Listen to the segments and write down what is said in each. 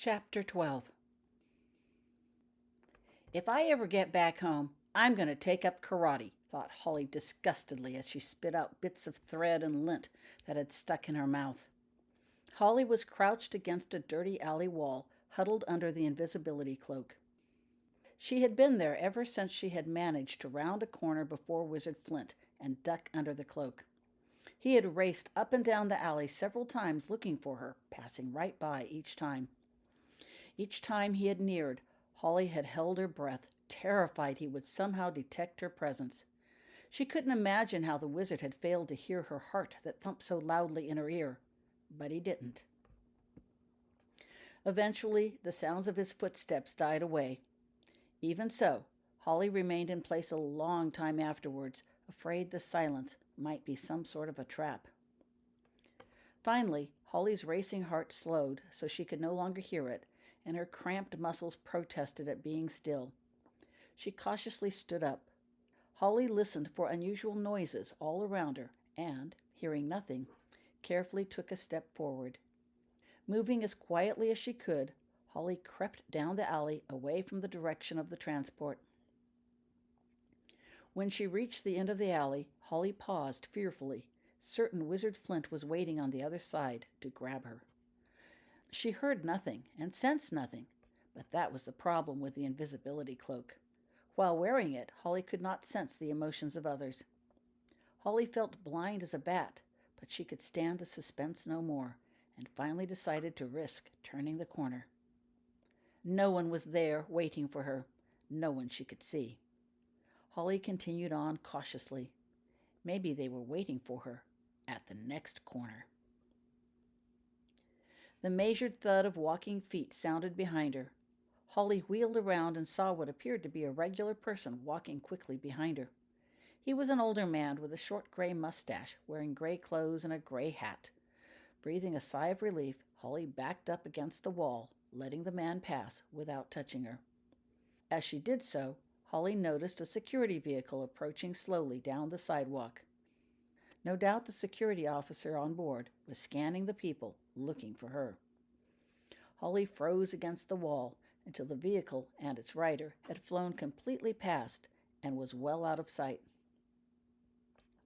Chapter 12. If I ever get back home, I'm going to take up karate, thought Holly disgustedly as she spit out bits of thread and lint that had stuck in her mouth. Holly was crouched against a dirty alley wall, huddled under the invisibility cloak. She had been there ever since she had managed to round a corner before Wizard Flint and duck under the cloak. He had raced up and down the alley several times looking for her, passing right by each time. Each time he had neared, Holly had held her breath, terrified he would somehow detect her presence. She couldn't imagine how the wizard had failed to hear her heart that thumped so loudly in her ear, but he didn't. Eventually, the sounds of his footsteps died away. Even so, Holly remained in place a long time afterwards, afraid the silence might be some sort of a trap. Finally, Holly's racing heart slowed so she could no longer hear it, and her cramped muscles protested at being still. She cautiously stood up. Holly listened for unusual noises all around her and, hearing nothing, carefully took a step forward. Moving as quietly as she could, Holly crept down the alley away from the direction of the transport. When she reached the end of the alley, Holly paused fearfully, certain Wizard Flint was waiting on the other side to grab her. She heard nothing and sensed nothing, but that was the problem with the invisibility cloak. While wearing it, Holly could not sense the emotions of others. Holly felt blind as a bat, but she could stand the suspense no more, and finally decided to risk turning the corner. No one was there waiting for her, no one she could see. Holly continued on cautiously. Maybe they were waiting for her at the next corner. The measured thud of walking feet sounded behind her. Holly wheeled around and saw what appeared to be a regular person walking quickly behind her. He was an older man with a short gray mustache, wearing gray clothes and a gray hat. Breathing a sigh of relief, Holly backed up against the wall, letting the man pass without touching her. As she did so, Holly noticed a security vehicle approaching slowly down the sidewalk. No doubt the security officer on board was scanning the people, looking for her. Holly froze against the wall until the vehicle and its rider had flown completely past and was well out of sight.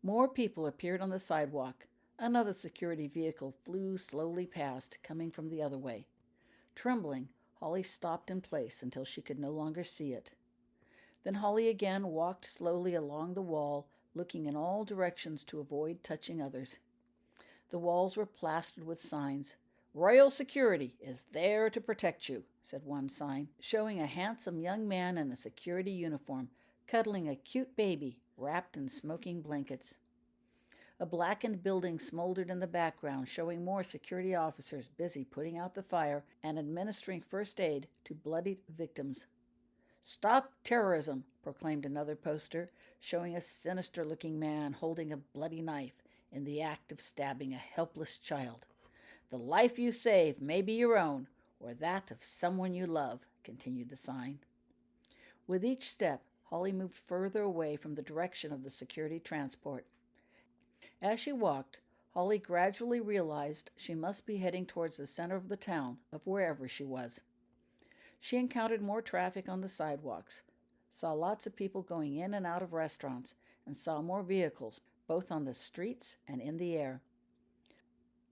More people appeared on the sidewalk. Another security vehicle flew slowly past, coming from the other way. Trembling, Holly stopped in place until she could no longer see it. Then Holly again walked slowly along the wall, looking in all directions to avoid touching others. The walls were plastered with signs. "Royal Security is there to protect you," said one sign, showing a handsome young man in a security uniform, cuddling a cute baby wrapped in smoking blankets. A blackened building smoldered in the background, showing more security officers busy putting out the fire and administering first aid to bloodied victims. "Stop terrorism," proclaimed another poster, showing a sinister-looking man holding a bloody knife in the act of stabbing a helpless child. "The life you save may be your own, or that of someone you love," continued the sign. With each step, Holly moved further away from the direction of the security transport. As she walked, Holly gradually realized she must be heading towards the center of the town, of wherever she was. She encountered more traffic on the sidewalks, saw lots of people going in and out of restaurants, and saw more vehicles, both on the streets and in the air.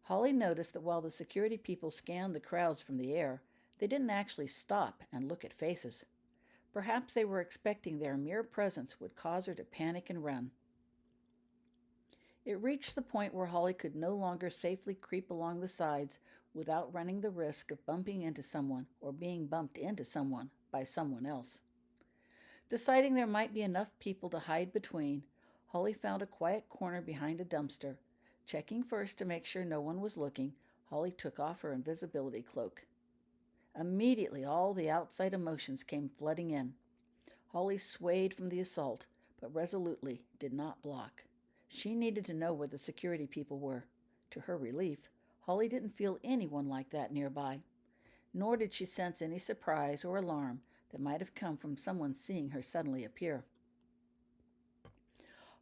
Holly noticed that while the security people scanned the crowds from the air, they didn't actually stop and look at faces. Perhaps they were expecting their mere presence would cause her to panic and run. It reached the point where Holly could no longer safely creep along the sides without running the risk of bumping into someone or being bumped into someone by someone else. Deciding there might be enough people to hide between, Holly found a quiet corner behind a dumpster. Checking first to make sure no one was looking, Holly took off her invisibility cloak. Immediately, all the outside emotions came flooding in. Holly swayed from the assault, but resolutely did not block. She needed to know where the security people were. To her relief, Holly didn't feel anyone like that nearby, nor did she sense any surprise or alarm that might have come from someone seeing her suddenly appear.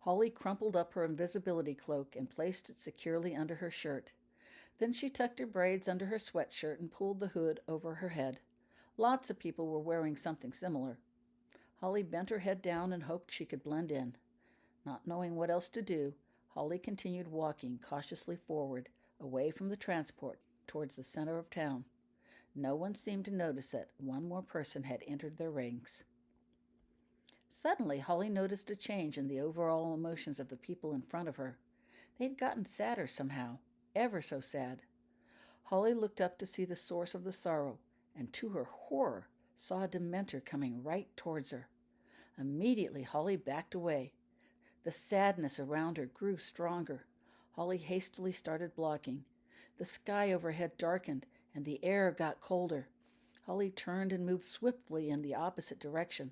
Holly crumpled up her invisibility cloak and placed it securely under her shirt. Then she tucked her braids under her sweatshirt and pulled the hood over her head. Lots of people were wearing something similar. Holly bent her head down and hoped she could blend in. Not knowing what else to do, Holly continued walking cautiously forward, away from the transport, towards the center of town. No one seemed to notice that one more person had entered their ranks. Suddenly, Holly noticed a change in the overall emotions of the people in front of her. They'd gotten sadder somehow, ever so sad. Holly looked up to see the source of the sorrow, and to her horror, saw a Dementor coming right towards her. Immediately, Holly backed away. The sadness around her grew stronger. Holly hastily started blocking. The sky overhead darkened, and the air got colder. Holly turned and moved swiftly in the opposite direction.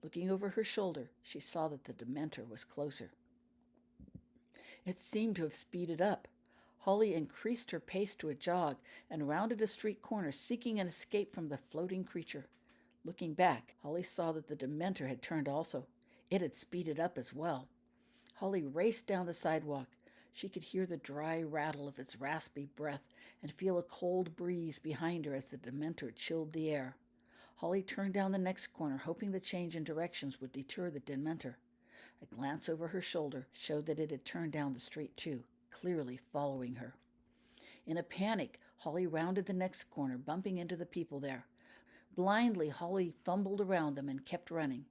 Looking over her shoulder, she saw that the Dementor was closer. It seemed to have speeded up. Holly increased her pace to a jog and rounded a street corner, seeking an escape from the floating creature. Looking back, Holly saw that the Dementor had turned also. It had speeded up as well. Holly raced down the sidewalk. She could hear the dry rattle of its raspy breath and feel a cold breeze behind her as the Dementor chilled the air. Holly turned down the next corner, hoping the change in directions would deter the Dementor. A glance over her shoulder showed that it had turned down the street too, clearly following her. In a panic, Holly rounded the next corner, bumping into the people there. Blindly, Holly fumbled around them and kept running.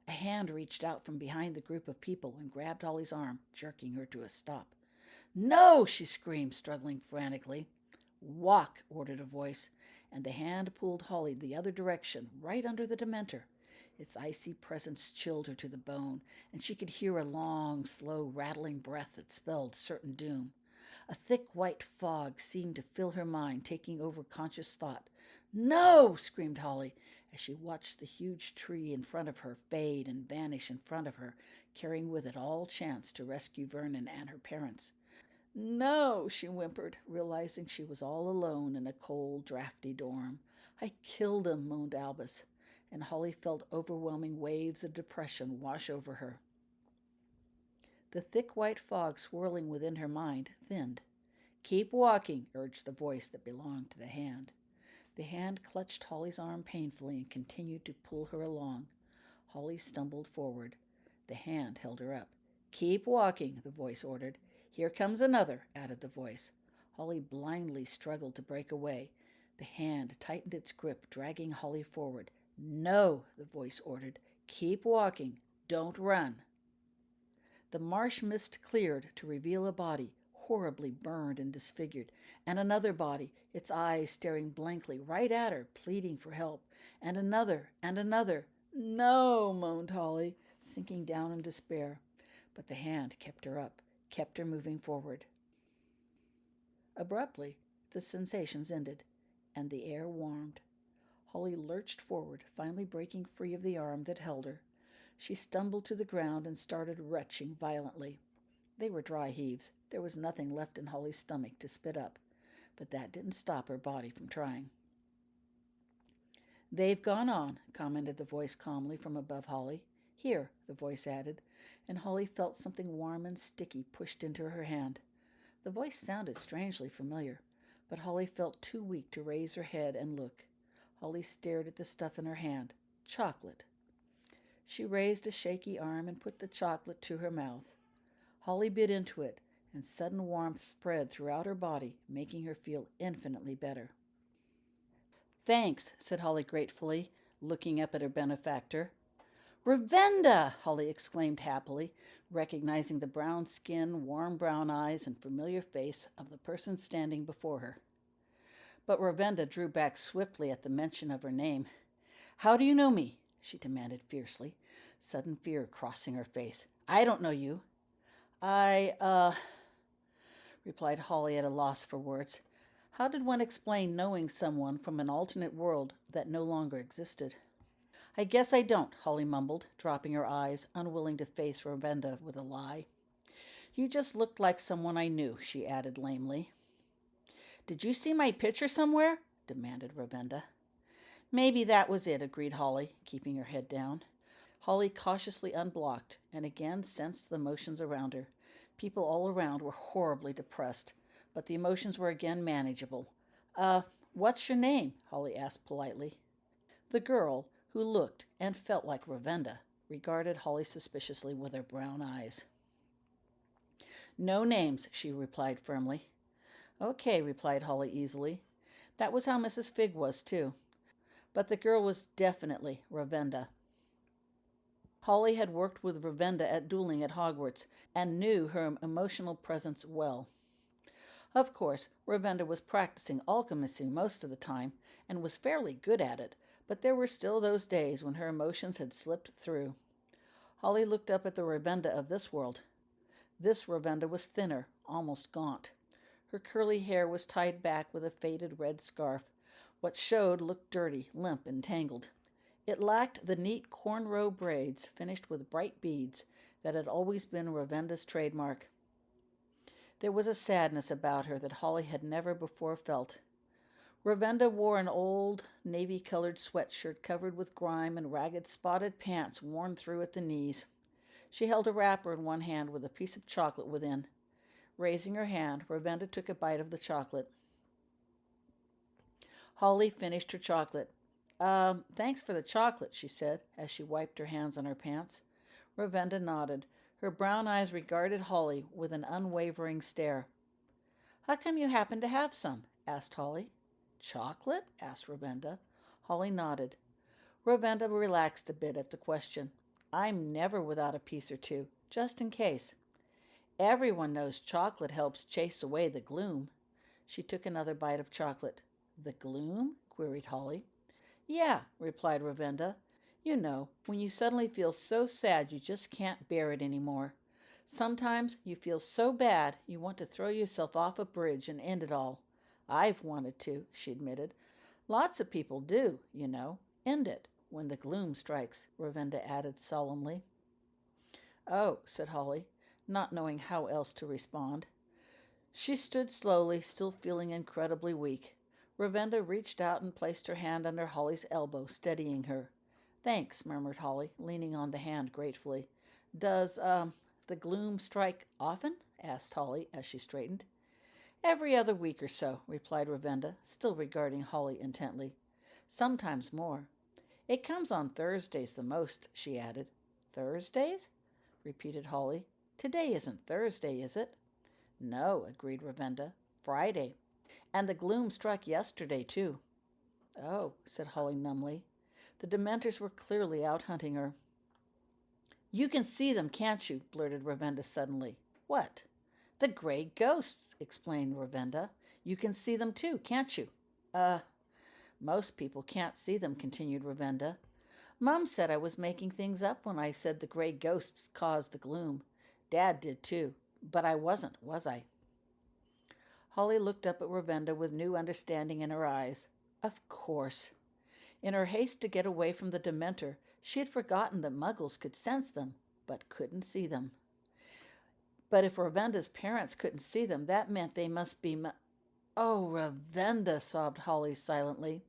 A hand reached out from behind the group of people and grabbed Holly's arm, jerking her to a stop. "No!" she screamed, struggling frantically. "Walk," ordered a voice, and the hand pulled Holly the other direction, right under the Dementor. Its icy presence chilled her to the bone, and she could hear a long, slow, rattling breath that spelled certain doom. A thick white fog seemed to fill her mind, taking over conscious thought. "No!" screamed Holly, as she watched the huge tree in front of her fade and vanish in front of her, carrying with it all chance to rescue Vernon and her parents. "No," she whimpered, realizing she was all alone in a cold, drafty dorm. "I killed him," moaned Albus, and Holly felt overwhelming waves of depression wash over her. The thick white fog swirling within her mind thinned. "Keep walking," urged the voice that belonged to the hand. The hand clutched Holly's arm painfully and continued to pull her along. Holly stumbled forward. The hand held her up. "Keep walking," the voice ordered. "Here comes another," added the voice. Holly blindly struggled to break away. The hand tightened its grip, dragging Holly forward. "No," the voice ordered. "Keep walking. Don't run." The marsh mist cleared to reveal a body, horribly burned and disfigured, and another body, its eyes staring blankly right at her, pleading for help, and another, and another. "No," moaned Holly, sinking down in despair. But the hand kept her up, kept her moving forward. Abruptly, the sensations ended, and the air warmed. Holly lurched forward, finally breaking free of the arm that held her. She stumbled to the ground and started retching violently. They were dry heaves. There was nothing left in Holly's stomach to spit up, but that didn't stop her body from trying. "They've gone on," commented the voice calmly from above Holly. "Here," the voice added, and Holly felt something warm and sticky pushed into her hand. The voice sounded strangely familiar, but Holly felt too weak to raise her head and look. Holly stared at the stuff in her hand. Chocolate. She raised a shaky arm and put the chocolate to her mouth. Holly bit into it, and sudden warmth spread throughout her body, making her feel infinitely better. "Thanks," said Holly gratefully, looking up at her benefactor. "Ravenda!" Holly exclaimed happily, recognizing the brown skin, warm brown eyes, and familiar face of the person standing before her. But Ravenda drew back swiftly at the mention of her name. "How do you know me?" she demanded fiercely, sudden fear crossing her face. "I don't know you." I replied Holly at a loss for words. How did one explain knowing someone from an alternate world that no longer existed? "I guess I don't," Holly mumbled, dropping her eyes, unwilling to face Ravenda with a lie. "You just looked like someone I knew," she added lamely. "Did you see my picture somewhere?" demanded Ravenda. "Maybe that was it," agreed Holly, keeping her head down. Holly cautiously unblocked and again sensed the motions around her. People all around were horribly depressed, but the emotions were again manageable. Uh, what's your name? Holly asked politely. The girl, who looked and felt like Ravenda, regarded Holly suspiciously with her brown eyes. No names, she replied firmly. Okay, replied Holly easily. That was how Mrs. Figg was, too. But the girl was definitely Ravenda. Holly had worked with Ravenda at dueling at Hogwarts and knew her emotional presence well. Of course, Ravenda was practicing alchemy most of the time and was fairly good at it, but there were still those days when her emotions had slipped through. Holly looked up at the Ravenda of this world. This Ravenda was thinner, almost gaunt. Her curly hair was tied back with a faded red scarf. What showed looked dirty, limp, and tangled. It lacked the neat cornrow braids finished with bright beads that had always been Ravenda's trademark. There was a sadness about her that Holly had never before felt. Ravenda wore an old navy-colored sweatshirt covered with grime and ragged spotted pants worn through at the knees. She held a wrapper in one hand with a piece of chocolate within. Raising her hand, Ravenda took a bite of the chocolate. Holly finished her chocolate. Thanks for the chocolate, she said, as she wiped her hands on her pants. Ravenda nodded. Her brown eyes regarded Holly with an unwavering stare. How come you happen to have some? Asked Holly. Chocolate? Asked Ravenda. Holly nodded. Ravenda relaxed a bit at the question. I'm never without a piece or two, just in case. Everyone knows chocolate helps chase away the gloom. She took another bite of chocolate. The gloom? Queried Holly. Yeah, replied Ravenda. You know, when you suddenly feel so sad you just can't bear it anymore. Sometimes you feel so bad you want to throw yourself off a bridge and end it all. I've wanted to, she admitted. Lots of people do, you know. End it when the gloom strikes, Ravenda added solemnly. Oh, said Holly, not knowing how else to respond. She stood slowly, still feeling incredibly weak. Ravenda reached out and placed her hand under Holly's elbow, steadying her. Thanks, murmured Holly, leaning on the hand gratefully. Does, the gloom strike often? Asked Holly as she straightened. Every other week or so, replied Ravenda, still regarding Holly intently. Sometimes more. It comes on Thursdays the most, she added. Thursdays? Repeated Holly. Today isn't Thursday, is it? No, agreed Ravenda. Friday. And the gloom struck yesterday, too. Oh, said Holly numbly. The Dementors were clearly out hunting her. You can see them, can't you? Blurted Ravenda suddenly. What? The gray ghosts, explained Ravenda. You can see them, too, can't you? Most people can't see them, continued Ravenda. Mom said I was making things up when I said the gray ghosts caused the gloom. Dad did, too. But I wasn't, was I? Holly looked up at Ravenda with new understanding in her eyes. Of course. In her haste to get away from the Dementor, she had forgotten that Muggles could sense them, but couldn't see them. But if Ravenda's parents couldn't see them, that meant they must be Oh, Ravenda, sobbed Holly silently.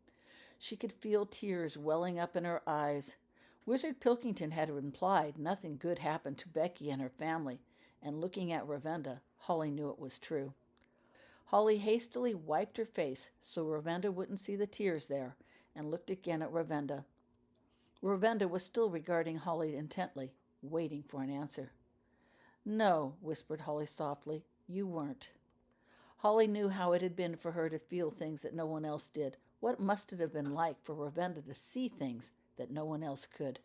She could feel tears welling up in her eyes. Wizard Pilkington had implied nothing good happened to Becky and her family, and looking at Ravenda, Holly knew it was true. Holly hastily wiped her face so Ravenda wouldn't see the tears there, and looked again at Ravenda. Ravenda was still regarding Holly intently, waiting for an answer. No, whispered Holly softly, you weren't. Holly knew how it had been for her to feel things that no one else did. What must it have been like for Ravenda to see things that no one else could?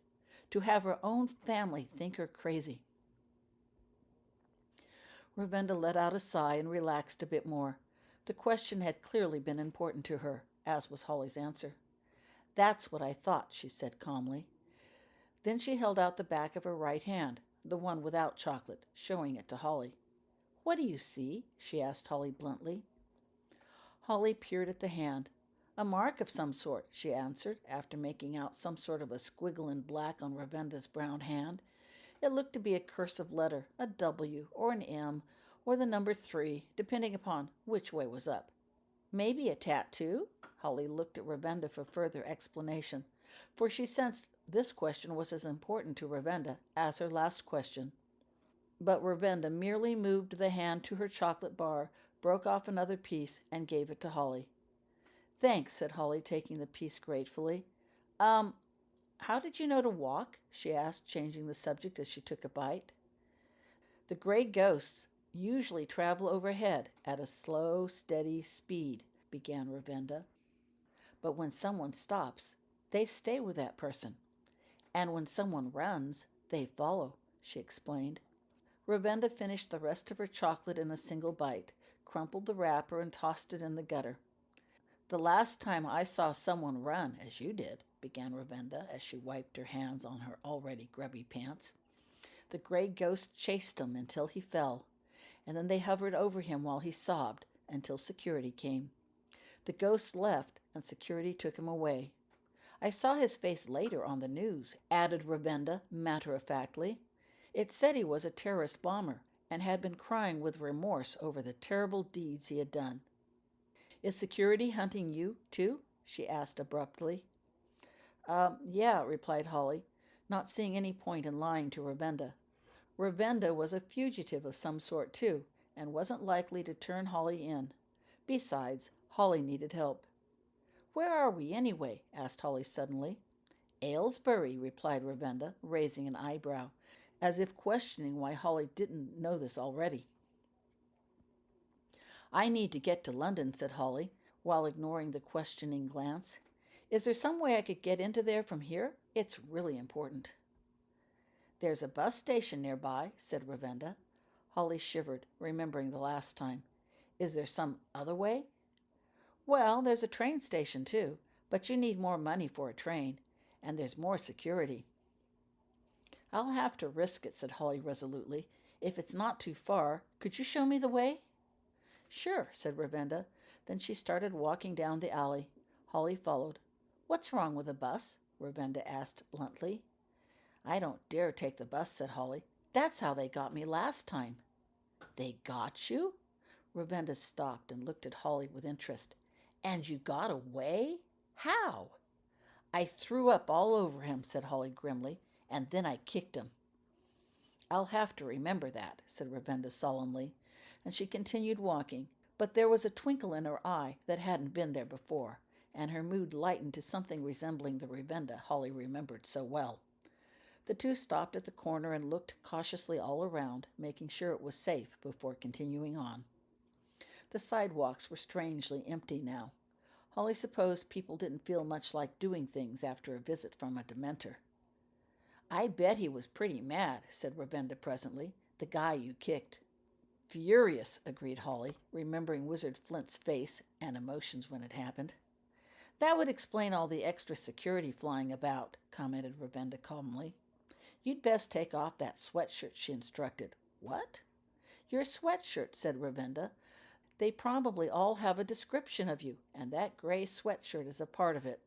To have her own family think her crazy. Ravenda let out a sigh and relaxed a bit more. The question had clearly been important to her, as was Holly's answer. That's what I thought, she said calmly. Then she held out the back of her right hand, the one without chocolate, showing it to Holly. What do you see? She asked Holly bluntly. Holly peered at the hand. A mark of some sort, she answered, after making out some sort of a squiggle in black on Ravenda's brown hand. It looked to be a cursive letter, a W or an M, or the number 3, depending upon which way was up. Maybe a tattoo? Holly looked at Ravenda for further explanation, for she sensed this question was as important to Ravenda as her last question. But Ravenda merely moved the hand to her chocolate bar, broke off another piece, and gave it to Holly. "Thanks," said Holly, taking the piece gratefully. Um, how did you know to walk?" she asked, changing the subject as she took a bite. "The gray ghosts usually travel overhead at a slow, steady speed," began Ravenda. "But when someone stops, they stay with that person. And when someone runs, they follow," she explained. Ravenda finished the rest of her chocolate in a single bite, crumpled the wrapper, and tossed it in the gutter. "The last time I saw someone run, as you did," began Ravenda as she wiped her hands on her already grubby pants, "the gray ghost chased him until he fell, and then they hovered over him while he sobbed until security came. The ghost left, and security took him away. I saw his face later on the news," added Ravenda matter-of-factly. "It said he was a terrorist bomber and had been crying with remorse over the terrible deeds he had done." "Is security hunting you, too?" she asked abruptly. Yeah," replied Holly, not seeing any point in lying to Ravenda. Ravenda was a fugitive of some sort, too, and wasn't likely to turn Holly in. Besides, Holly needed help. "Where are we, anyway?" asked Holly suddenly. "Aylesbury," replied Ravenda, raising an eyebrow, as if questioning why Holly didn't know this already. "I need to get to London," said Holly, while ignoring the questioning glance. "Is there some way I could get into there from here? It's really important." "There's a bus station nearby," said Ravenda. Holly shivered, remembering the last time. "Is there some other way?" "Well, there's a train station, too, but you need more money for a train, and there's more security." "I'll have to risk it," said Holly resolutely. "If it's not too far, could you show me the way?" "Sure," said Ravenda. Then she started walking down the alley. Holly followed. "What's wrong with the bus?" Ravenda asked bluntly. "I don't dare take the bus," said Holly. "That's how they got me last time." "They got you?" Ravenda stopped and looked at Holly with interest. "And you got away? How?" "I threw up all over him," said Holly grimly, "and then I kicked him." "I'll have to remember that," said Ravenda solemnly, and she continued walking, but there was a twinkle in her eye that hadn't been there before, and her mood lightened to something resembling the Ravenda Holly remembered so well. The two stopped at the corner and looked cautiously all around, making sure it was safe before continuing on. The sidewalks were strangely empty now. Holly supposed people didn't feel much like doing things after a visit from a Dementor. "I bet he was pretty mad," said Ravenda presently, "the guy you kicked." "Furious," agreed Holly, remembering Wizard Flint's face and emotions when it happened. "That would explain all the extra security flying about," commented Ravenda calmly. "You'd best take off that sweatshirt," she instructed. "What?" "Your sweatshirt," said Ravenda. "They probably all have a description of you, and that gray sweatshirt is a part of it."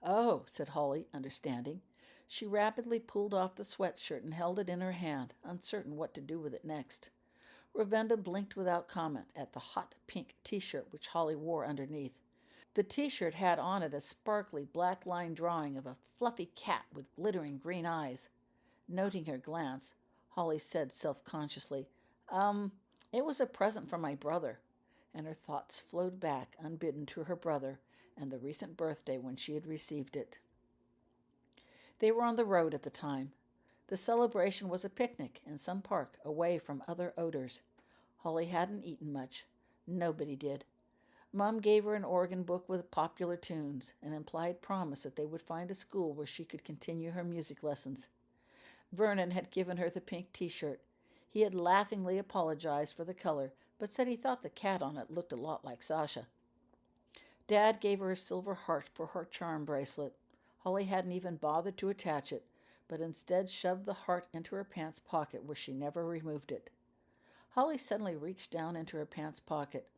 "Oh," said Holly, understanding. She rapidly pulled off the sweatshirt and held it in her hand, uncertain what to do with it next. Ravenda blinked without comment at the hot pink T-shirt which Holly wore underneath. The T-shirt had on it a sparkly black-line drawing of a fluffy cat with glittering green eyes. Noting her glance, Holly said self-consciously, It was a present from my brother," and her thoughts flowed back unbidden to her brother and the recent birthday when she had received it. They were on the road at the time. The celebration was a picnic in some park away from other odors. Holly hadn't eaten much. Nobody did. Mom gave her an organ book with popular tunes, an implied promise that they would find a school where she could continue her music lessons. Vernon had given her the pink T-shirt. He had laughingly apologized for the color, but said he thought the cat on it looked a lot like Sasha. Dad gave her a silver heart for her charm bracelet. Holly hadn't even bothered to attach it, but instead shoved the heart into her pants pocket where she never removed it. Holly suddenly reached down into her pants pocket.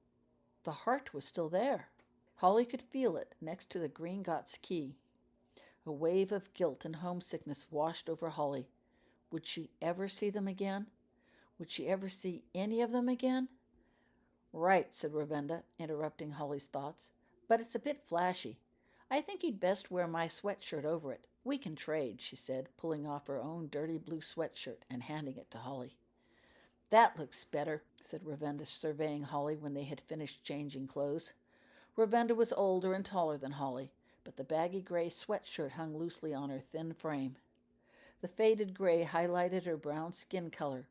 The heart was still there. Holly could feel it next to the Gringotts key. A wave of guilt and homesickness washed over Holly. Would she ever see them again? Would she ever see any of them again? "Right," said Ravenda, interrupting Holly's thoughts. "But it's a bit flashy. I think you'd best wear my sweatshirt over it. We can trade," she said, pulling off her own dirty blue sweatshirt and handing it to Holly. That looks better, said Ravinda, surveying Holly when they had finished changing clothes. Ravinda was older and taller than Holly, but the baggy gray sweatshirt hung loosely on her thin frame. The faded gray highlighted her brown skin color.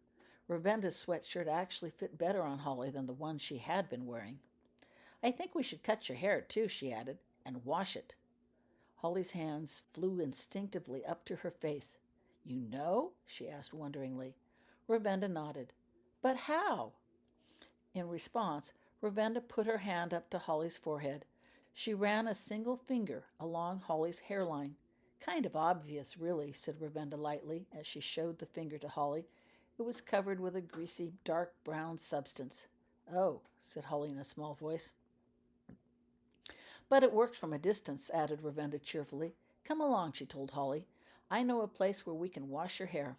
Ravinda's sweatshirt actually fit better on Holly than the one she had been wearing. I think we should cut your hair, too, she added, and wash it. Holly's hands flew instinctively up to her face. You know? She asked wonderingly. Ravinda nodded. But how? In response, Ravinda put her hand up to Holly's forehead. She ran a single finger along Holly's hairline. Kind of obvious, really, said Ravinda lightly as she showed the finger to Holly. It was covered with a greasy, dark brown substance. Oh, said Holly in a small voice. But it works from a distance, added Ravinda cheerfully. Come along, she told Holly. I know a place where we can wash your hair.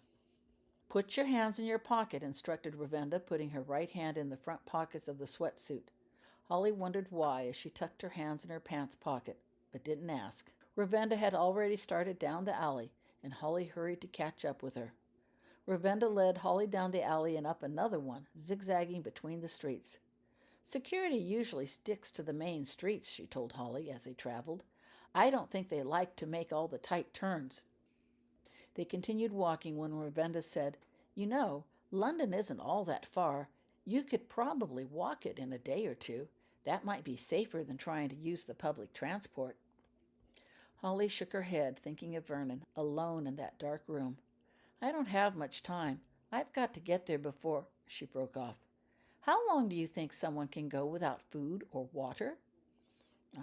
Put your hands in your pocket, instructed Ravinda, putting her right hand in the front pockets of the sweatsuit. Holly wondered why as she tucked her hands in her pants pocket, but didn't ask. Ravinda had already started down the alley, and Holly hurried to catch up with her. Ravinda led Holly down the alley and up another one, zigzagging between the streets. Security usually sticks to the main streets, she told Holly as they traveled. I don't think they like to make all the tight turns. They continued walking when Ravinda said, You know, London isn't all that far. You could probably walk it in a day or two. That might be safer than trying to use the public transport. Holly shook her head, thinking of Vernon, alone in that dark room. I don't have much time. I've got to get there before... She broke off. How long do you think someone can go without food or water?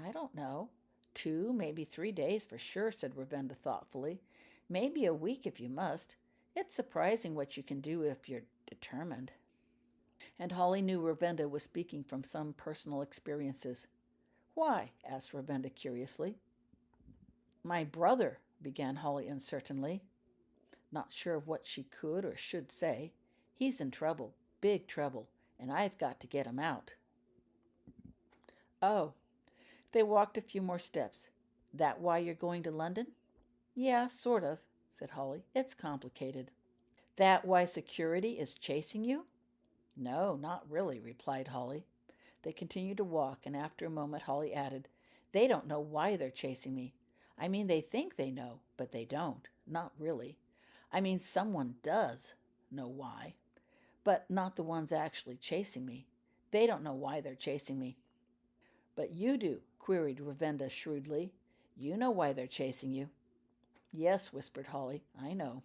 I don't know. 2, maybe 3 days for sure, said Ravinda thoughtfully. Maybe a week if you must. It's surprising what you can do if you're determined. And Holly knew Ravinda was speaking from some personal experiences. Why? Asked Ravinda curiously. My brother, began Holly uncertainly, not sure of what she could or should say. He's in trouble, big trouble, and I've got to get him out. Oh. They walked a few more steps. That why you're going to London? Yeah, sort of, said Holly. It's complicated. That why security is chasing you? No, not really, replied Holly. They continued to walk, and after a moment Holly added, They don't know why they're chasing me. I mean, they think they know, but they don't. Not really. I mean, someone does know why, but not the ones actually chasing me. They don't know why they're chasing me. But you do, queried Ravinda shrewdly. You know why they're chasing you. Yes, whispered Holly, I know.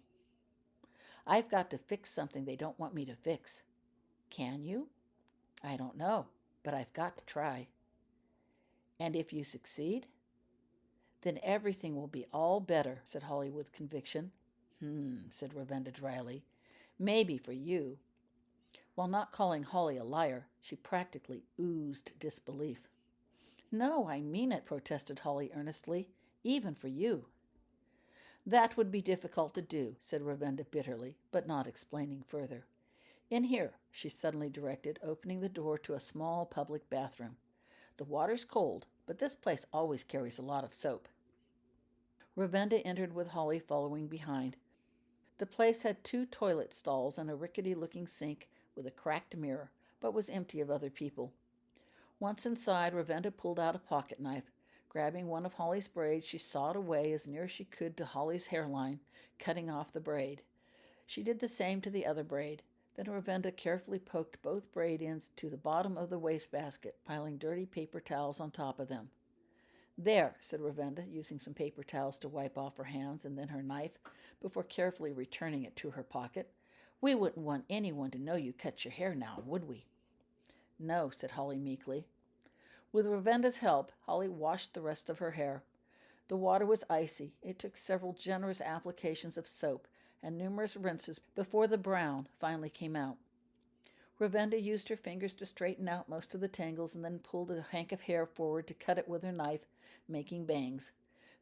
I've got to fix something they don't want me to fix. Can you? I don't know, but I've got to try. And if you succeed? Then everything will be all better, said Holly with conviction. Said Ravinda dryly. Maybe for you. While not calling Holly a liar, she practically oozed disbelief. No, I mean it, protested Holly earnestly, even for you. That would be difficult to do, said Ravinda bitterly, but not explaining further. In here, she suddenly directed, opening the door to a small public bathroom. The water's cold, but this place always carries a lot of soap. Ravinda entered with Holly following behind. The place had 2 toilet stalls and a rickety-looking sink with a cracked mirror, but was empty of other people. Once inside, Ravinda pulled out a pocket knife. Grabbing one of Holly's braids, she sawed away as near as she could to Holly's hairline, cutting off the braid. She did the same to the other braid. Then Ravinda carefully poked both braid ends to the bottom of the wastebasket, piling dirty paper towels on top of them. There, said Ravinda, using some paper towels to wipe off her hands and then her knife, before carefully returning it to her pocket. We wouldn't want anyone to know you cut your hair now, would we? No, said Holly meekly. With Ravinda's help, Holly washed the rest of her hair. The water was icy. It took several generous applications of soap and numerous rinses before the brown finally came out. Ravinda used her fingers to straighten out most of the tangles and then pulled a hank of hair forward to cut it with her knife, making bangs.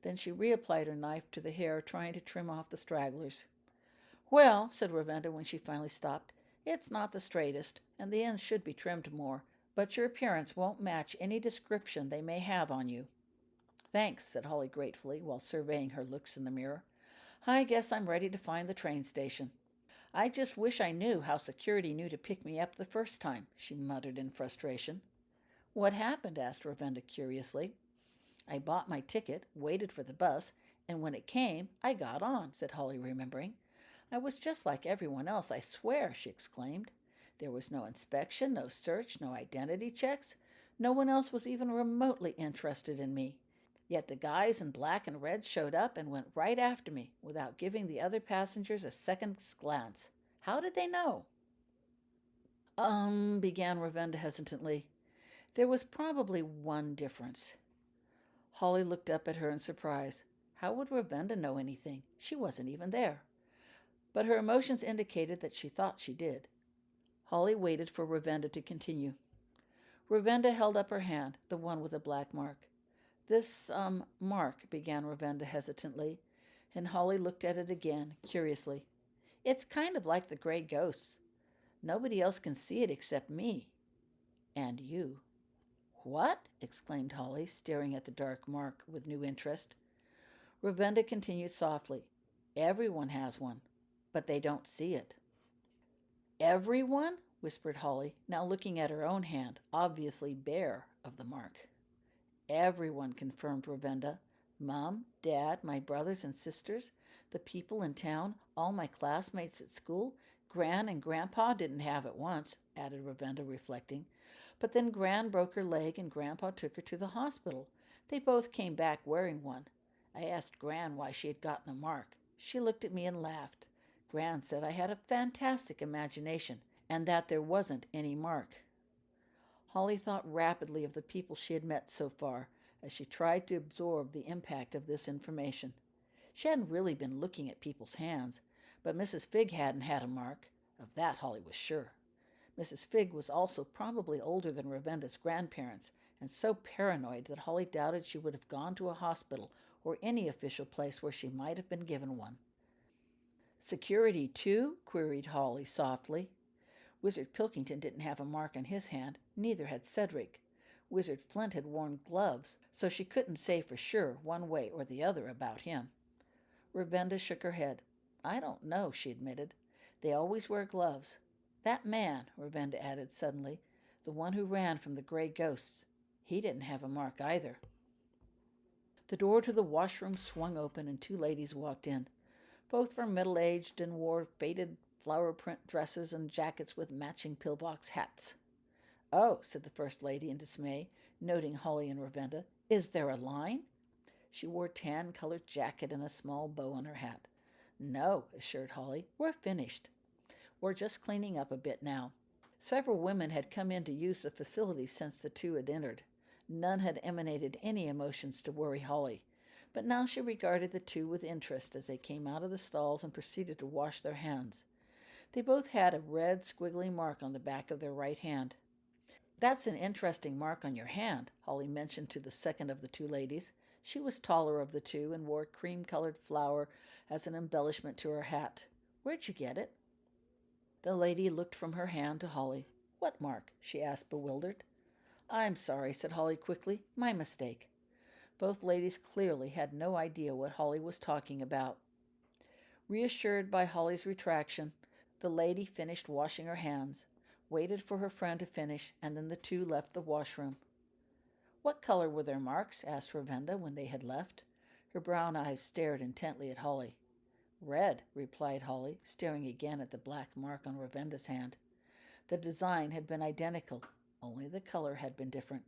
Then she reapplied her knife to the hair, trying to trim off the stragglers. Well, said Ravinda when she finally stopped, it's not the straightest, and the ends should be trimmed more, but your appearance won't match any description they may have on you. Thanks, said Holly gratefully, while surveying her looks in the mirror. I guess I'm ready to find the train station. I just wish I knew how security knew to pick me up the first time, she muttered in frustration. What happened? Asked Ravenda curiously. I bought my ticket, waited for the bus, and when it came, I got on, said Holly, remembering. I was just like everyone else, I swear, she exclaimed. There was no inspection, no search, no identity checks. No one else was even remotely interested in me. Yet the guys in black and red showed up and went right after me without giving the other passengers a second's glance. How did they know? Began Ravenda hesitantly. There was probably one difference. Holly looked up at her in surprise. How would Ravenda know anything? She wasn't even there. But her emotions indicated that she thought she did. Holly waited for Ravenda to continue. Ravenda held up her hand, the one with a black mark. This, mark, began Ravenda hesitantly, and Holly looked at it again, curiously. It's kind of like the gray ghosts. Nobody else can see it except me. And you. What? Exclaimed Holly, staring at the dark mark with new interest. Ravenda continued softly. Everyone has one, but they don't see it. Everyone? Whispered Holly, now looking at her own hand, obviously bare of the mark. Everyone, confirmed Ravenda. Mom, Dad, my brothers and sisters, the people in town, all my classmates at school. Gran and Grandpa didn't have it once, added Ravenda, reflecting. But then Gran broke her leg and Grandpa took her to the hospital. They both came back wearing one. I asked Gran why she had gotten a mark. She looked at me and laughed. Gran said I had a fantastic imagination and that there wasn't any mark. Holly thought rapidly of the people she had met so far as she tried to absorb the impact of this information. She hadn't really been looking at people's hands, but Mrs. Figg hadn't had a mark. Of that Holly was sure. Mrs. Figg was also probably older than Ravenda's grandparents, and so paranoid that Holly doubted she would have gone to a hospital or any official place where she might have been given one. Security, too? Queried Holly softly. Wizard Pilkington didn't have a mark on his hand, neither had Cedric. Wizard Flint had worn gloves, so she couldn't say for sure one way or the other about him. Ravenda shook her head. I don't know, she admitted. They always wear gloves. That man, Ravenda added suddenly, the one who ran from the gray ghosts, he didn't have a mark either. The door to the washroom swung open and two ladies walked in. Both were middle-aged and wore faded flower print dresses and jackets with matching pillbox hats. Oh, said the first lady in dismay, noting Holly and Ravenda. Is there a line? She wore a tan-colored jacket and a small bow on her hat. No, assured Holly. We're finished. We're just cleaning up a bit now. Several women had come in to use the facility since the two had entered. None had emanated any emotions to worry Holly, but now she regarded the two with interest as they came out of the stalls and proceeded to wash their hands. They both had a red, squiggly mark on the back of their right hand. That's an interesting mark on your hand, Holly mentioned to the second of the two ladies. She was taller of the two and wore a cream-colored flower as an embellishment to her hat. Where'd you get it? The lady looked from her hand to Holly. What mark? She asked, bewildered. I'm sorry, said Holly quickly. My mistake. Both ladies clearly had no idea what Holly was talking about. Reassured by Holly's retraction, the lady finished washing her hands, waited for her friend to finish, and then the two left the washroom. What color were their marks? Asked Ravenda when they had left. Her brown eyes stared intently at Holly. Red, replied Holly, staring again at the black mark on Ravenda's hand. The design had been identical, only the color had been different.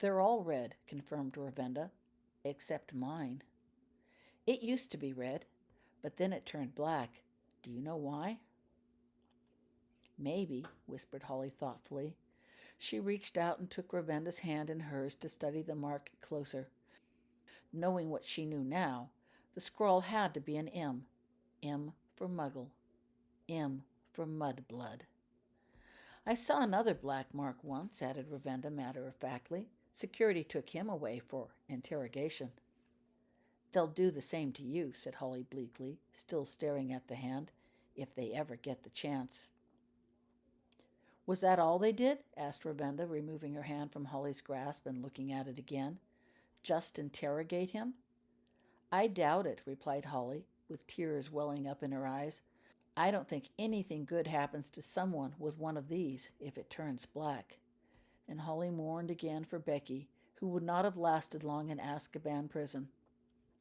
They're all red, confirmed Ravenda, except mine. It used to be red, but then it turned black. Do you know why? Maybe, whispered Holly thoughtfully. She reached out and took Ravenda's hand in hers to study the mark closer. Knowing what she knew now, the scrawl had to be an M. M for Muggle. M for Mudblood. I saw another black mark once, added Ravenda matter-of-factly. Security took him away for interrogation. They'll do the same to you, said Holly bleakly, still staring at the hand, if they ever get the chance. Was that all they did? Asked Ravenda, removing her hand from Holly's grasp and looking at it again. Just interrogate him? I doubt it, replied Holly, with tears welling up in her eyes. I don't think anything good happens to someone with one of these if it turns black. And Holly mourned again for Becky, who would not have lasted long in Azkaban prison.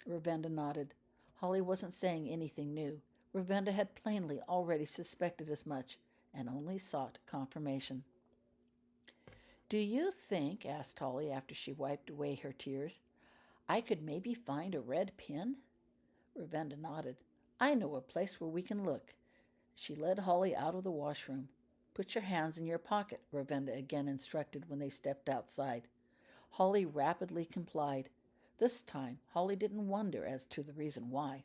Ravinda nodded. Holly wasn't saying anything new. Ravinda had plainly already suspected as much, and only sought confirmation. "Do you think," asked Holly after she wiped away her tears, "I could maybe find a red pin?" Ravinda nodded. "I know a place where we can look." She led Holly out of the washroom. "Put your hands in your pocket," Ravinda again instructed when they stepped outside. Holly rapidly complied. This time, Holly didn't wonder as to the reason why.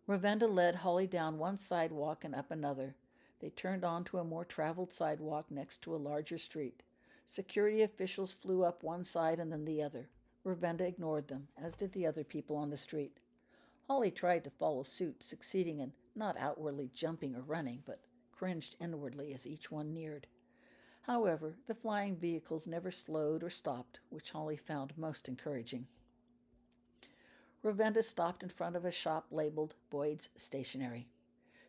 Ravinda led Holly down one sidewalk and up another. They turned onto a more traveled sidewalk next to a larger street. Security officials flew up one side and then the other. Ravinda ignored them, as did the other people on the street. Holly tried to follow suit, succeeding in not outwardly jumping or running, but cringed inwardly as each one neared. However, the flying vehicles never slowed or stopped, which Holly found most encouraging. Ravinda stopped in front of a shop labeled Boyd's Stationery.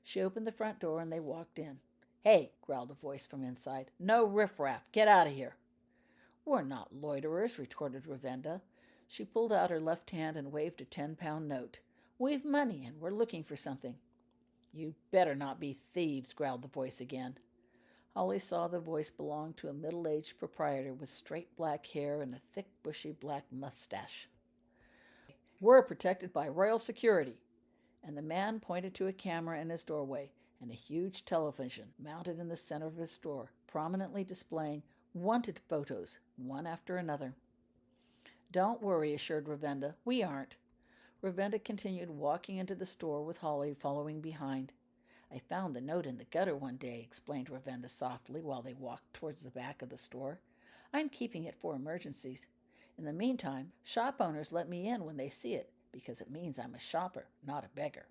She opened the front door and they walked in. "Hey," growled a voice from inside. "No riffraff. Get out of here." "We're not loiterers," retorted Ravinda. She pulled out her left hand and waved a 10-pound note. "We've money and we're looking for something." "You better not be thieves," growled the voice again. Holly saw the voice belonged to a middle-aged proprietor with straight black hair and a thick, bushy black mustache. "We're protected by royal security." And the man pointed to a camera in his doorway and a huge television mounted in the center of his store, prominently displaying wanted photos, one after another. "Don't worry," assured Ravinda. "We aren't." Ravinda continued walking into the store with Holly following behind. "I found the note in the gutter one day," explained Ravinda softly while they walked towards the back of the store. "I'm keeping it for emergencies. In the meantime, shop owners let me in when they see it, because it means I'm a shopper, not a beggar."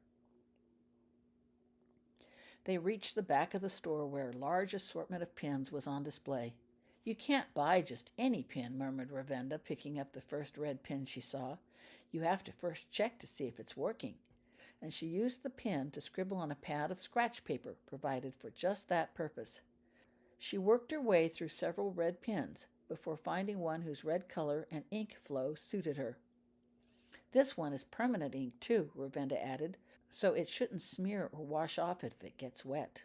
They reached the back of the store where a large assortment of pins was on display. "You can't buy just any pin," murmured Ravinda, picking up the first red pin she saw. "You have to first check to see if it's working." And she used the pin to scribble on a pad of scratch paper provided for just that purpose. She worked her way through several red pins before finding one whose red color and ink flow suited her. "This one is permanent ink, too," Ravinda added, "so it shouldn't smear or wash off if it gets wet."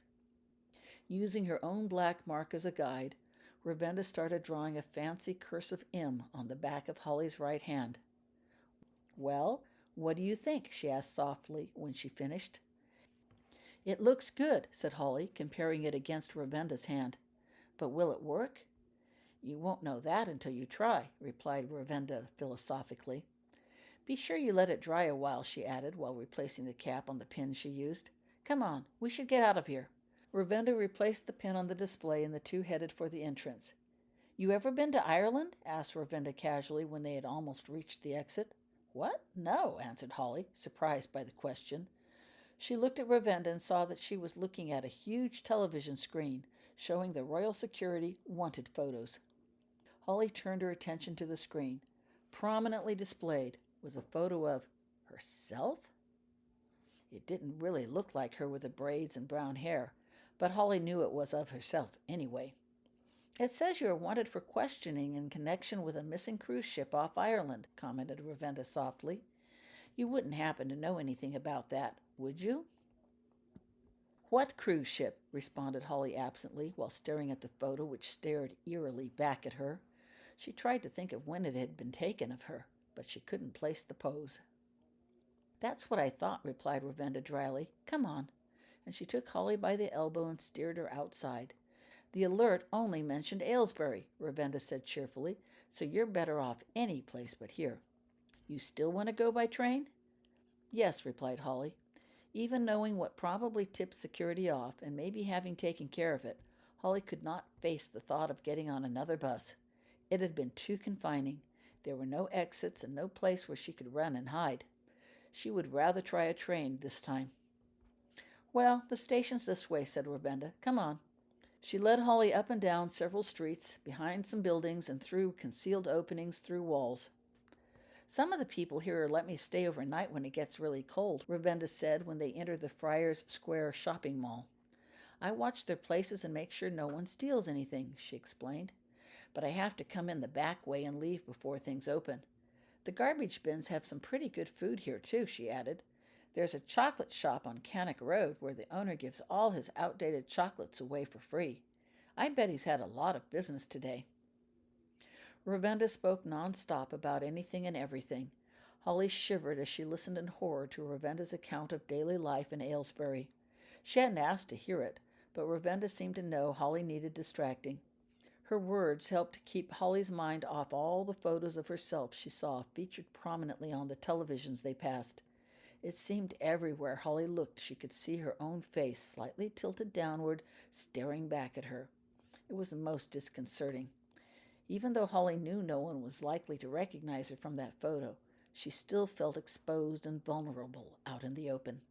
Using her own black mark as a guide, Ravinda started drawing a fancy cursive M on the back of Holly's right hand. "Well, what do you think?" she asked softly when she finished. "It looks good," said Holly, comparing it against Ravinda's hand. "But will it work?" "You won't know that until you try," replied Ravinda philosophically. "Be sure you let it dry a while," she added, while replacing the cap on the pin she used. "Come on, we should get out of here." Ravinda replaced the pin on the display and the two headed for the entrance. "You ever been to Ireland?" asked Ravinda casually when they had almost reached the exit. "What? No," answered Holly, surprised by the question. She looked at Ravinda and saw that she was looking at a huge television screen showing the Royal Security wanted photos. Holly turned her attention to the screen. Prominently displayed was a photo of herself. It didn't really look like her with the braids and brown hair, but Holly knew it was of herself anyway. "It says you are wanted for questioning in connection with a missing cruise ship off Ireland," commented Ravinda softly. "You wouldn't happen to know anything about that, would you?" "What cruise ship?" responded Holly absently, while staring at the photo which stared eerily back at her. She tried to think of when it had been taken of her, but she couldn't place the pose. "That's what I thought," replied Ravinda dryly. "Come on." And she took Holly by the elbow and steered her outside. "The alert only mentioned Aylesbury," Ravinda said cheerfully, "so you're better off any place but here. You still want to go by train?" "Yes," replied Holly. Even knowing what probably tipped security off, and maybe having taken care of it, Holly could not face the thought of getting on another bus. It had been too confining. There were no exits and no place where she could run and hide. She would rather try a train this time. "Well, the station's this way," said Ravinda. "Come on." She led Holly up and down several streets, behind some buildings, and through concealed openings through walls. Some of the people here let me stay overnight when it gets really cold, Ravinda said when they entered the Friars Square shopping mall. I watch their places and make sure no one steals anything, she explained. But I have to come in the back way and leave before things open. The garbage bins have some pretty good food here, too, she added. There's a chocolate shop on Cannock Road where the owner gives all his outdated chocolates away for free. I bet he's had a lot of business today. Ravinda spoke non-stop about anything and everything. Holly shivered as she listened in horror to Ravinda's account of daily life in Aylesbury. She hadn't asked to hear it, but Ravinda seemed to know Holly needed distracting. Her words helped keep Holly's mind off all the photos of herself she saw featured prominently on the televisions they passed. It seemed everywhere Holly looked she could see her own face slightly tilted downward, staring back at her. It was most disconcerting. Even though Holly knew no one was likely to recognize her from that photo, she still felt exposed and vulnerable out in the open.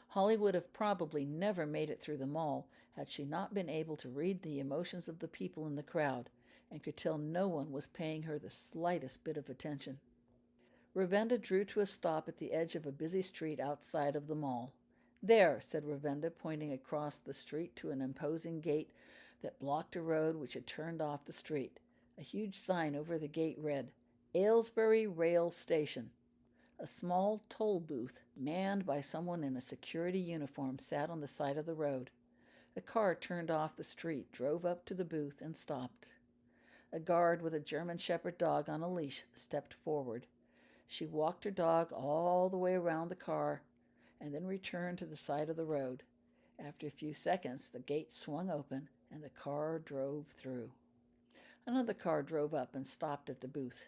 Holly would have probably never made it through the mall had she not been able to read the emotions of the people in the crowd and could tell no one was paying her the slightest bit of attention. Ravinda drew to a stop at the edge of a busy street outside of the mall. There, said Ravinda, pointing across the street to an imposing gate that blocked a road which had turned off the street. A huge sign over the gate read, Aylesbury Rail Station. A small toll booth, manned by someone in a security uniform, sat on the side of the road. A car turned off the street, drove up to the booth, and stopped. A guard with a German Shepherd dog on a leash stepped forward. She walked her dog all the way around the car and then returned to the side of the road. After a few seconds, the gate swung open and the car drove through. Another car drove up and stopped at the booth.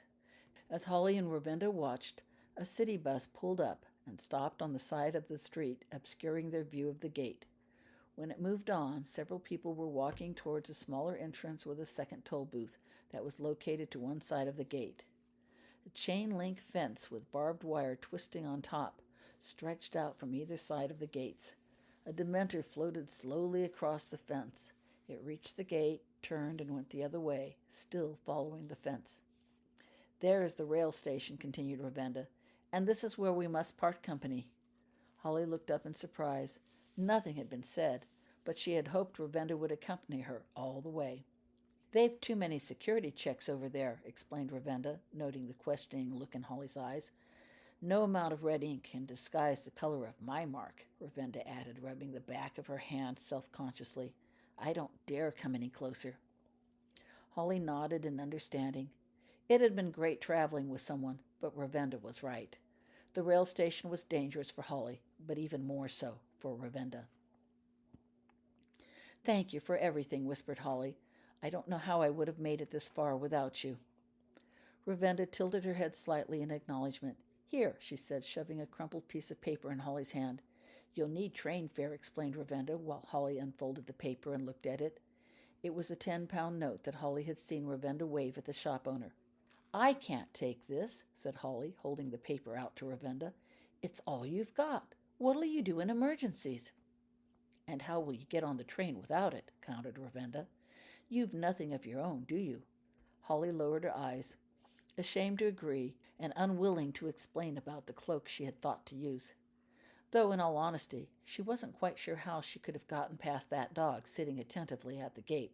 As Holly and Ravinda watched, a city bus pulled up and stopped on the side of the street, obscuring their view of the gate. When it moved on, several people were walking towards a smaller entrance with a second toll booth that was located to one side of the gate. A chain-link fence with barbed wire twisting on top stretched out from either side of the gates. A Dementor floated slowly across the fence. It reached the gate, turned, and went the other way, still following the fence. There is the rail station, continued Ravinda, and this is where we must part company. Holly looked up in surprise. Nothing had been said, but she had hoped Ravinda would accompany her all the way. They've too many security checks over there, explained Ravinda, noting the questioning look in Holly's eyes. No amount of red ink can disguise the color of my mark, Ravinda added, rubbing the back of her hand self-consciously. I don't dare come any closer. Holly nodded in understanding. It had been great traveling with someone, but Ravinda was right. The rail station was dangerous for Holly, but even more so for Ravinda. Thank you for everything, whispered Holly. I don't know how I would have made it this far without you. Ravinda tilted her head slightly in acknowledgement. Here, she said, shoving a crumpled piece of paper in Holly's hand. You'll need train fare, explained Ravinda, while Holly unfolded the paper and looked at it. It was a 10-pound note that Holly had seen Ravinda wave at the shop owner. I can't take this, said Holly, holding the paper out to Ravinda. It's all you've got. What'll you do in emergencies? And how will you get on the train without it? Countered Ravinda. You've nothing of your own, do you? Holly lowered her eyes, ashamed to agree and unwilling to explain about the cloak she had thought to use. Though, in all honesty, she wasn't quite sure how she could have gotten past that dog sitting attentively at the gate.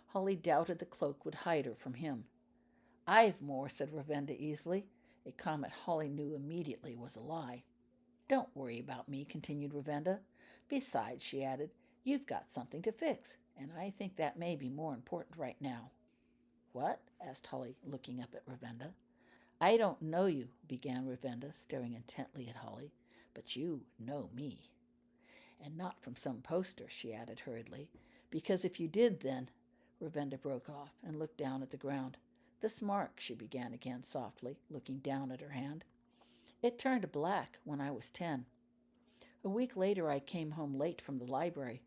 Holly doubted the cloak would hide her from him. I've more, said Ravinda easily, a comment Holly knew immediately was a lie. Don't worry about me, continued Ravinda. Besides, she added, you've got something to fix, and I think that may be more important right now. What? Asked Holly, looking up at Ravinda. I don't know you, began Ravinda, staring intently at Holly, but you know me. And not from some poster, she added hurriedly, because if you did then... Ravinda broke off and looked down at the ground. This mark, she began again softly, looking down at her hand. It turned black when I was 10. A week later I came home late from the library.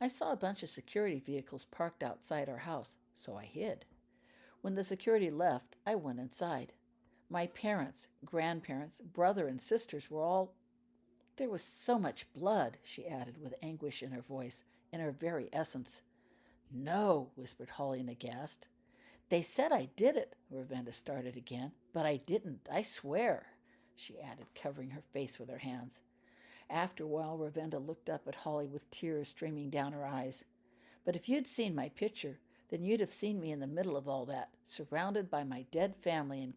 I saw a bunch of security vehicles parked outside our house, so I hid. When the security left, I went inside. My parents, grandparents, brother and sisters were all... There was so much blood, she added with anguish in her voice, in her very essence. No, whispered Holly in aghast. They said I did it, Ravinda started again, But I didn't, I swear, she added, covering her face with her hands. After a while, Ravinda looked up at Holly with tears streaming down her eyes. But if you'd seen my picture, then you'd have seen me in the middle of all that, surrounded by my dead family and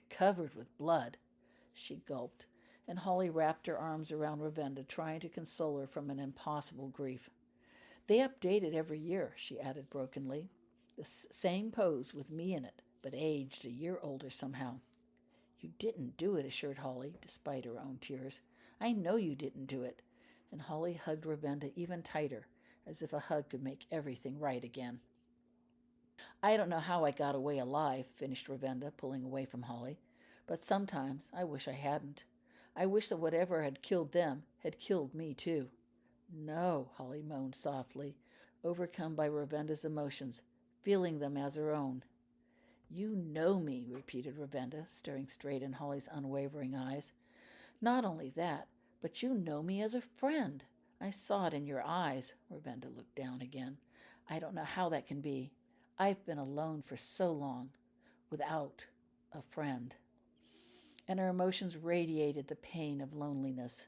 covered with blood. She gulped, and Holly wrapped her arms around Ravinda, trying to console her from an impossible grief. They update it every year, she added brokenly. The same pose with me in it, but aged a year older somehow. You didn't do it, assured Holly, despite her own tears. I know you didn't do it. And Holly hugged Ravinda even tighter, as if a hug could make everything right again. I don't know how I got away alive, finished Ravinda, pulling away from Holly. But sometimes I wish I hadn't. I wish that whatever had killed them had killed me too. No, Holly moaned softly, overcome by Ravinda's emotions, feeling them as her own. You know me, repeated Ravinda, staring straight in Holly's unwavering eyes. Not only that, but you know me as a friend. I saw it in your eyes. Ravinda looked down again. I don't know how that can be. I've been alone for so long, without a friend. And her emotions radiated the pain of loneliness.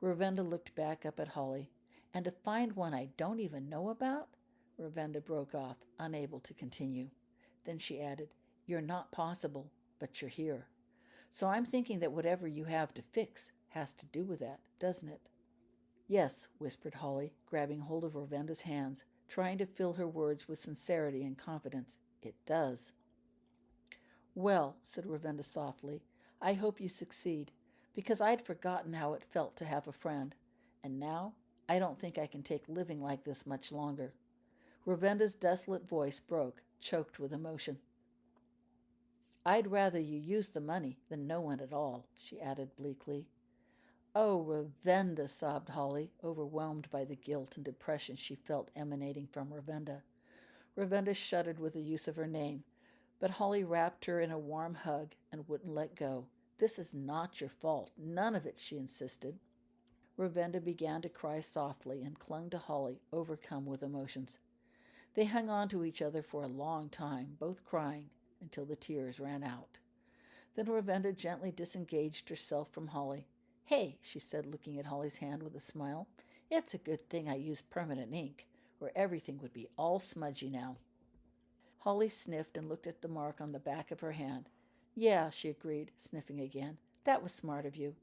Ravinda looked back up at Holly. And to find one I don't even know about? Ravinda broke off, unable to continue. Then she added, You're not possible, but you're here. So I'm thinking that whatever you have to fix has to do with that, doesn't it? Yes, whispered Holly, grabbing hold of Ravinda's hands, trying to fill her words with sincerity and confidence. It does. Well, said Ravinda softly, I hope you succeed, because I'd forgotten how it felt to have a friend, and now I don't think I can take living like this much longer. Ravinda's desolate voice broke, choked with emotion. I'd rather you use the money than no one at all, she added bleakly. Oh, Ravinda, sobbed Holly, overwhelmed by the guilt and depression she felt emanating from Ravinda. Ravinda shuddered with the use of her name, but Holly wrapped her in a warm hug and wouldn't let go. This is not your fault, none of it, she insisted. Ravinda began to cry softly and clung to Holly, overcome with emotions. They hung on to each other for a long time, both crying, until the tears ran out. Then Ravinda gently disengaged herself from Holly. Hey, she said, looking at Holly's hand with a smile. It's a good thing I used permanent ink, or everything would be all smudgy now. Holly sniffed and looked at the mark on the back of her hand. Yeah, she agreed, sniffing again. That was smart of you.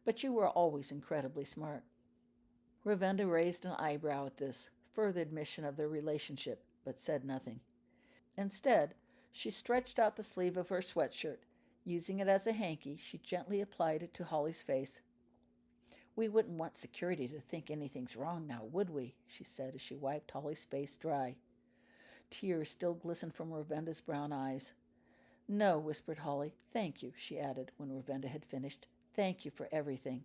But you were always incredibly smart. Ravinda raised an eyebrow at this, further admission of their relationship, but said nothing. Instead, she stretched out the sleeve of her sweatshirt. Using it as a hanky, she gently applied it to Holly's face. We wouldn't want security to think anything's wrong now, would we? She said as she wiped Holly's face dry. Tears still glistened from Ravinda's brown eyes. No, whispered Holly. Thank you, she added when Ravinda had finished. Thank you for everything.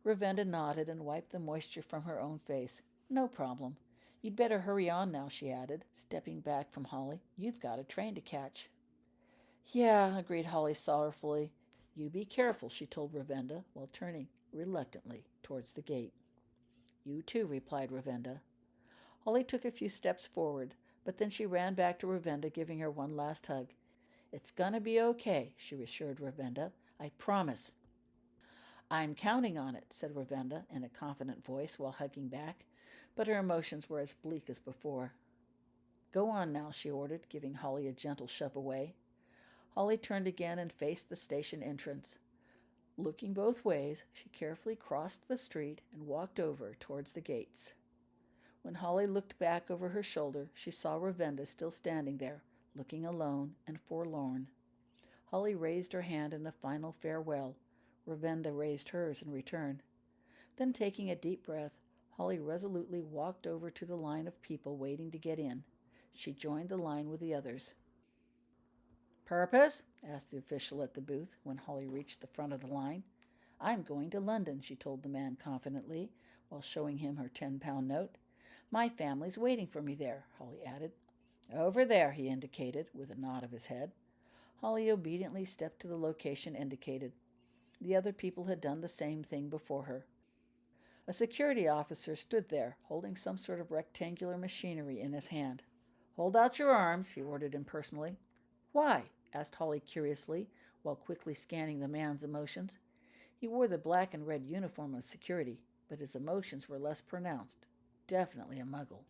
Ravinda nodded and wiped the moisture from her own face. No problem. You'd better hurry on now, she added, stepping back from Holly. You've got a train to catch. Yeah, agreed Holly sorrowfully. You be careful, she told Ravinda, while turning reluctantly towards the gate. You too, replied Ravinda. Holly took a few steps forward, but then she ran back to Ravinda, giving her one last hug. It's gonna be okay, she assured Ravinda. I promise. I'm counting on it, said Ravinda in a confident voice while hugging back, but her emotions were as bleak as before. Go on now, she ordered, giving Holly a gentle shove away. Holly turned again and faced the station entrance. Looking both ways, she carefully crossed the street and walked over towards the gates. When Holly looked back over her shoulder, she saw Ravinda still standing there, looking alone and forlorn. Holly raised her hand in a final farewell. Ravinda raised hers in return. Then, taking a deep breath, Holly resolutely walked over to the line of people waiting to get in. She joined the line with the others. Purpose? Asked the official at the booth when Holly reached the front of the line. I'm going to London, she told the man confidently, while showing him her 10-pound note. My family's waiting for me there, Holly added. Over there, he indicated, with a nod of his head. Holly obediently stepped to the location indicated. The other people had done the same thing before her. A security officer stood there, holding some sort of rectangular machinery in his hand. Hold out your arms, he ordered impersonally. Why? Asked Holly curiously, while quickly scanning the man's emotions. He wore the black and red uniform of security, but his emotions were less pronounced. Definitely a muggle.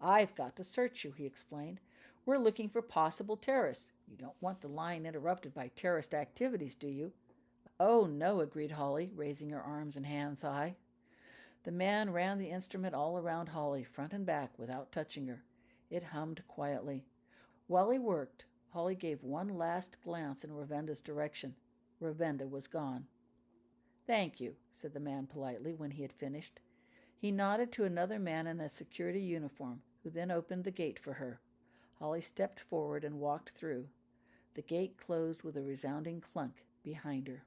"I've got to search you," he explained. "We're looking for possible terrorists. You don't want the line interrupted by terrorist activities, do you?" "Oh, no," agreed Holly, raising her arms and hands high. The man ran the instrument all around Holly, front and back, without touching her. It hummed quietly. While he worked, Holly gave one last glance in Ravenda's direction. Ravenda was gone. "Thank you," said the man politely when he had finished. He nodded to another man in a security uniform, who then opened the gate for her. Holly stepped forward and walked through. The gate closed with a resounding clunk behind her.